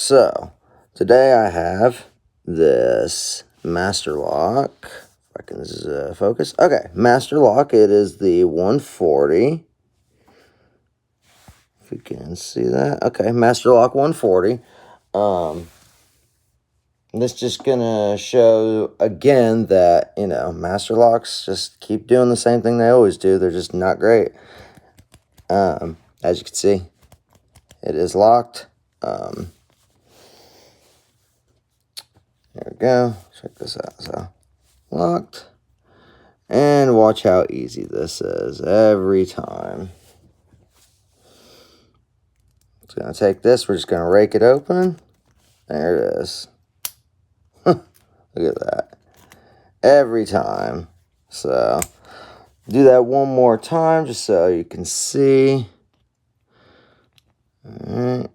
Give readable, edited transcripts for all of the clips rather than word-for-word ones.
So, today I have this Master Lock. If I can focus. Okay, Master Lock. It is the 140. If you can see that. Okay, Master Lock 140. This just gonna show again that, Master Locks just keep doing the same thing they always do. They're just not great. As you can see, it is locked. There we go. Check this out. So, locked. And watch how easy this is every time. It's going to take this. We're just going to rake it open. There it is. Look at that. Every time. So, do that one more time just so you can see. Alright.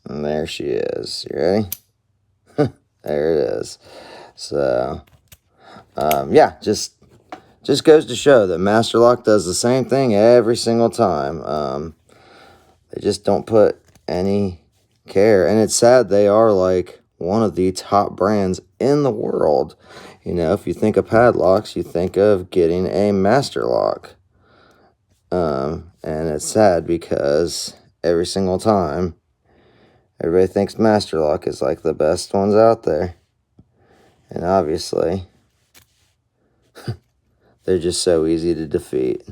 And there she is. You ready? There it is. So, yeah, just goes to show that Master Lock does the same thing every single time. They just don't put any care. And it's sad, they are like one of the top brands in the world. If you think of padlocks, you think of getting a Master Lock. And it's sad because every single time, everybody thinks Master Lock is like the best ones out there. And obviously, they're just so easy to defeat.